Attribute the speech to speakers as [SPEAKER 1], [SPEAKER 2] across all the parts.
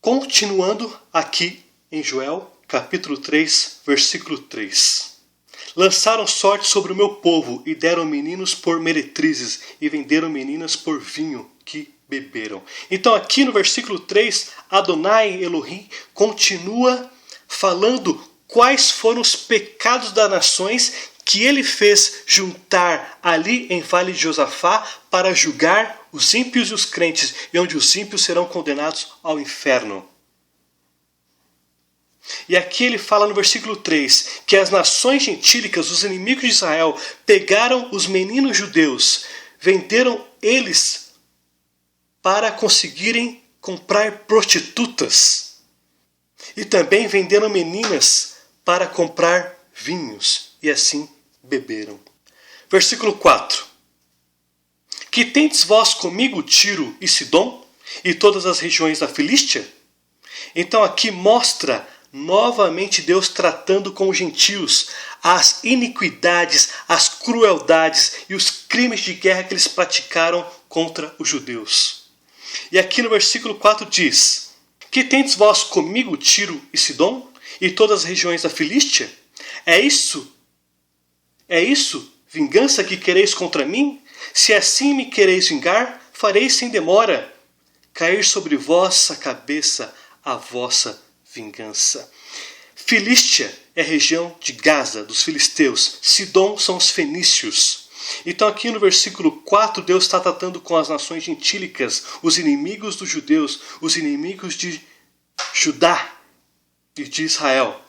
[SPEAKER 1] Continuando aqui em Joel, capítulo 3, versículo 3. Lançaram sorte sobre o meu povo e deram meninos por meretrizes e venderam meninas por vinho que beberam. Então aqui no versículo 3, Adonai Elohim continua falando quais foram os pecados das nações que ele fez juntar ali em Vale de Josafá para julgar os ímpios e os crentes, e onde os ímpios serão condenados ao inferno. E aqui ele fala no versículo 3 que as nações gentílicas, os inimigos de Israel, pegaram os meninos judeus, venderam eles para conseguirem comprar prostitutas. E também venderam meninas para comprar vinhos, e assim beberam. Versículo 4. Que tendes vós comigo Tiro e Sidom, e todas as regiões da Filístia? Então aqui mostra novamente Deus tratando com os gentios as iniquidades, as crueldades e os crimes de guerra que eles praticaram contra os judeus. E aqui no versículo 4 diz: Que tendes vós comigo Tiro e Sidom, e todas as regiões da Filístia? É isso, vingança que quereis contra mim? Se assim me quereis vingar, farei sem demora cair sobre vossa cabeça a vossa vingança. Filístia é a região de Gaza, dos filisteus. Sidom são os fenícios. Então aqui no versículo 4, Deus está tratando com as nações gentílicas, os inimigos dos judeus, os inimigos de Judá e de Israel.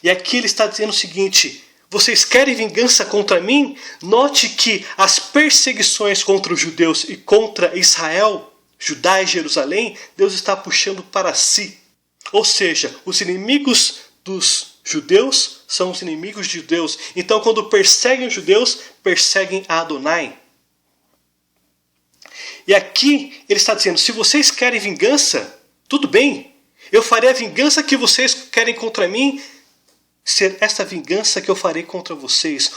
[SPEAKER 1] E aqui ele está dizendo o seguinte: vocês querem vingança contra mim? Note que as perseguições contra os judeus e contra Israel, Judá e Jerusalém, Deus está puxando para si. Ou seja, os inimigos dos judeus são os inimigos de Deus. Então, quando perseguem os judeus, perseguem a Adonai. E aqui ele está dizendo: se vocês querem vingança, tudo bem. Eu farei a vingança que vocês querem contra mim ser essa vingança que eu farei contra vocês.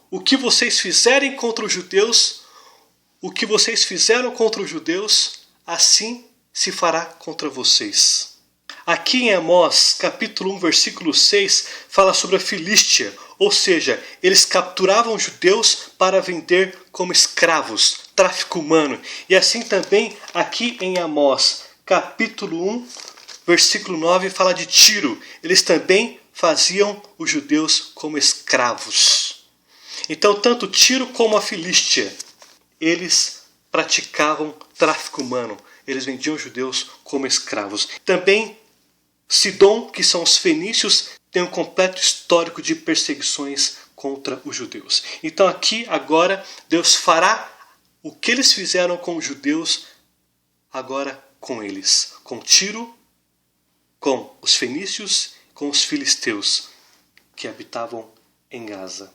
[SPEAKER 1] O que vocês fizerem contra os judeus, o que vocês fizeram contra os judeus, assim se fará contra vocês. Aqui em Amós, capítulo 1, versículo 6, fala sobre a Filístia, ou seja, eles capturavam judeus para vender como escravos, tráfico humano. E assim também aqui em Amós, capítulo 1, versículo 9, fala de Tiro. Eles também faziam os judeus como escravos. Então, tanto Tiro como a Filístia, eles praticavam tráfico humano. Eles vendiam os judeus como escravos. Também Sidom, que são os fenícios, tem um completo histórico de perseguições contra os judeus. Então aqui, agora, Deus fará o que eles fizeram com os judeus, agora com eles. Com Tiro, com os fenícios, com os filisteus que habitavam em Gaza.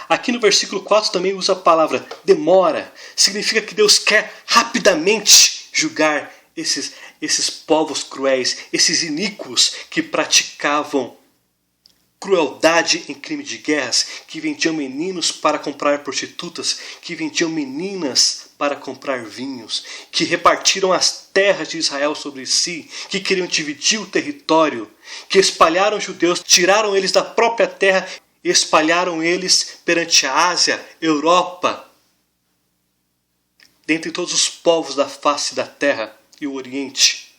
[SPEAKER 1] Aqui no versículo 4 também usa a palavra demora. Significa que Deus quer rapidamente julgar esses povos cruéis, esses iníquos que praticavam crueldade em crime de guerras, que vendiam meninos para comprar prostitutas, que vendiam meninas para comprar vinhos, que repartiram as terras de Israel sobre si, que queriam dividir o território, que espalharam os judeus, tiraram eles da própria terra e espalharam eles perante a Ásia, Europa, dentre todos os povos da face da terra e o Oriente.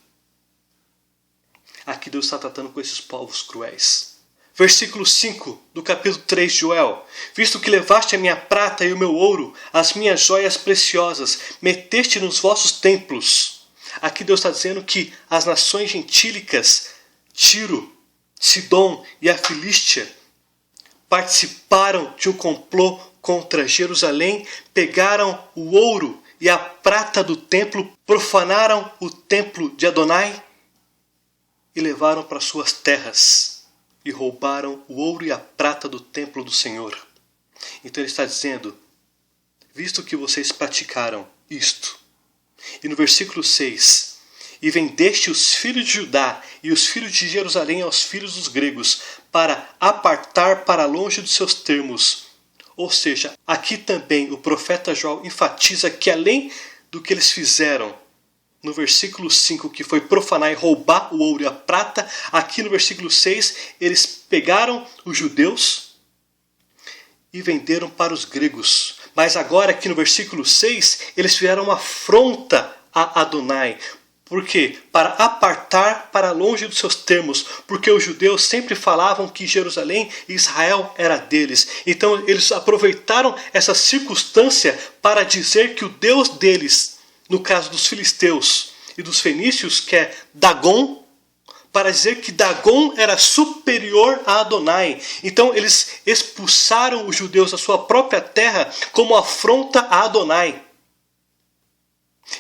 [SPEAKER 1] Aqui Deus está tratando com esses povos cruéis. Versículo 5 do capítulo 3 de Joel. Visto que levaste a minha prata e o meu ouro, as minhas joias preciosas, meteste nos vossos templos. Aqui Deus está dizendo que as nações gentílicas, Tiro, Sidom e a Filístia, participaram de um complô contra Jerusalém, pegaram o ouro e a prata do templo, profanaram o templo de Adonai e levaram para suas terras e roubaram o ouro e a prata do templo do Senhor. Então ele está dizendo: visto que vocês praticaram isto. E no versículo 6, e vendeste os filhos de Judá e os filhos de Jerusalém aos filhos dos gregos, para apartar para longe dos seus termos. Ou seja, aqui também o profeta Joel enfatiza que além do que eles fizeram no versículo 5, que foi profanar e roubar o ouro e a prata. Aqui no versículo 6, eles pegaram os judeus e venderam para os gregos. Mas agora, aqui no versículo 6, eles fizeram uma afronta a Adonai. Por quê? Para apartar para longe dos seus termos, porque os judeus sempre falavam que Jerusalém e Israel era deles. Então eles aproveitaram essa circunstância para dizer que o Deus deles, no caso dos filisteus e dos fenícios, que é Dagon, para dizer que Dagon era superior a Adonai. Então eles expulsaram os judeus da sua própria terra como afronta a Adonai.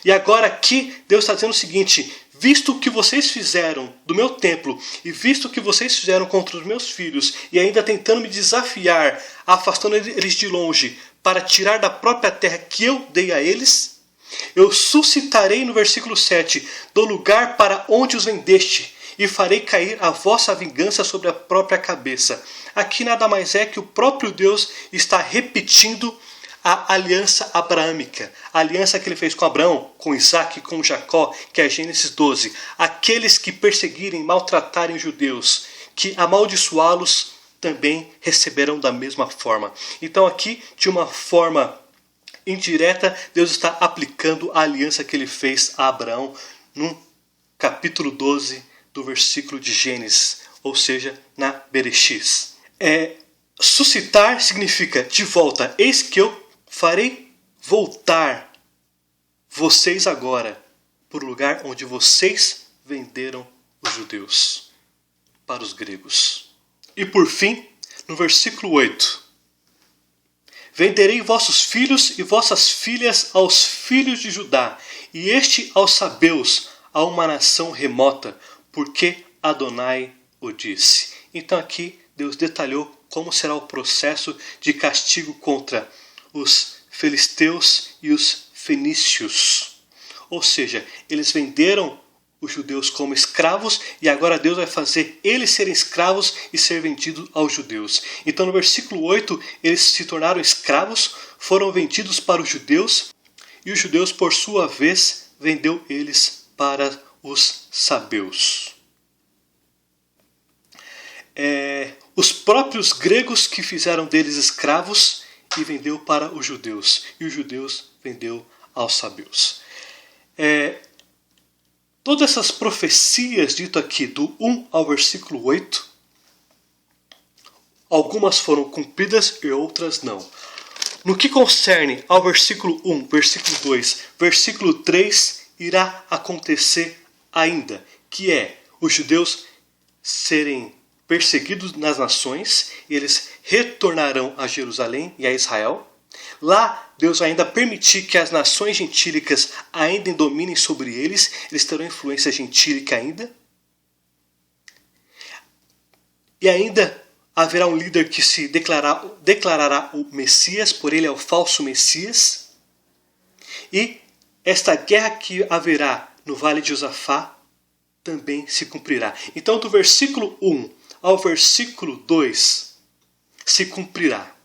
[SPEAKER 1] E agora aqui Deus está dizendo o seguinte: visto o que vocês fizeram do meu templo e visto o que vocês fizeram contra os meus filhos e ainda tentando me desafiar, afastando eles de longe para tirar da própria terra que eu dei a eles, eu suscitarei, no versículo 7, do lugar para onde os vendeste e farei cair a vossa vingança sobre a própria cabeça. Aqui nada mais é que o próprio Deus está repetindo a aliança abraâmica, a aliança que ele fez com Abraão, com Isaac e com Jacó, que é Gênesis 12. Aqueles que perseguirem e maltratarem os judeus, que amaldiçoá-los, também receberão da mesma forma. Então aqui, de uma forma indireta, Deus está aplicando a aliança que ele fez a Abraão no capítulo 12 do versículo de Gênesis, ou seja, na Bereshit. Suscitar significa de volta, eis que eu farei voltar vocês agora para o lugar onde vocês venderam os judeus, para os gregos. E por fim, no versículo 8, venderei vossos filhos e vossas filhas aos filhos de Judá, e este aos sabeus, a uma nação remota, porque Adonai o disse. Então aqui Deus detalhou como será o processo de castigo contra os filisteus e os fenícios. Ou seja, eles venderam os judeus como escravos e agora Deus vai fazer eles serem escravos e ser vendidos aos judeus. Então no versículo 8, eles se tornaram escravos, foram vendidos para os judeus e os judeus, por sua vez, vendeu eles para os sabeus. Os próprios gregos que fizeram deles escravos e vendeu para os judeus. E os judeus vendeu aos sabeus. Todas essas profecias dito aqui, do 1 ao versículo 8, algumas foram cumpridas e outras não. No que concerne ao versículo 1, versículo 2, versículo 3, irá acontecer ainda, que é os judeus serem perseguidos nas nações, eles retornarão a Jerusalém e a Israel. Lá, Deus vai ainda permitir que as nações gentílicas ainda dominem sobre eles, eles terão influência gentílica ainda. E ainda haverá um líder que se declarará o Messias, por ele é o falso Messias. E esta guerra que haverá no Vale de Josafá também se cumprirá. Então, do versículo 1 ao versículo 2 se cumprirá,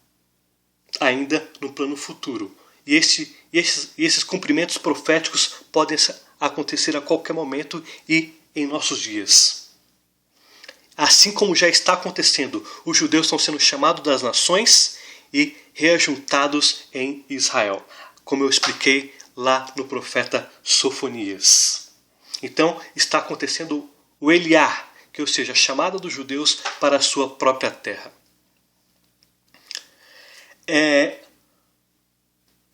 [SPEAKER 1] ainda no plano futuro. E esses cumprimentos proféticos podem acontecer a qualquer momento e em nossos dias. Assim como já está acontecendo, os judeus estão sendo chamados das nações e reajuntados em Israel, como eu expliquei lá no profeta Sofonias. Então está acontecendo o Eliá, que ou seja, a chamada dos judeus para a sua própria terra.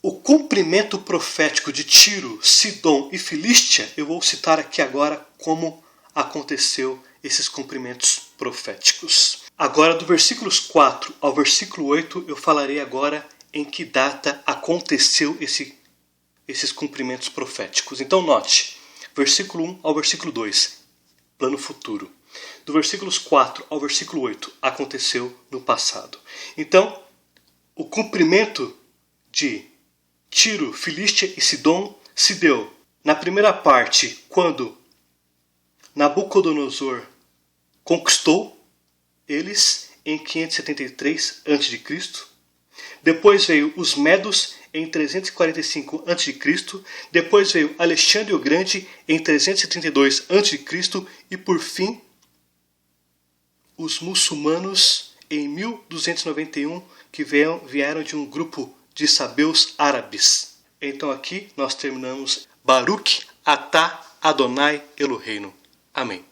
[SPEAKER 1] O cumprimento profético de Tiro, Sidom e Filístia, eu vou citar aqui agora como aconteceu esses cumprimentos proféticos. Agora, do versículos 4 ao versículo 8, eu falarei agora em que data aconteceu esses cumprimentos proféticos. Então note, versículo 1 ao versículo 2, plano futuro. Do versículos 4 ao versículo 8, aconteceu no passado. Então, o cumprimento de Tiro, Filístia e Sidom se deu na primeira parte, quando Nabucodonosor conquistou eles em 573 a.C. Depois veio os Medos em 345 a.C., depois veio Alexandre o Grande em 332 a.C. e por fim os muçulmanos em 1291, que vieram de um grupo de sabeus árabes. Então aqui nós terminamos Baruch Atah Adonai Eloheinu. Amém.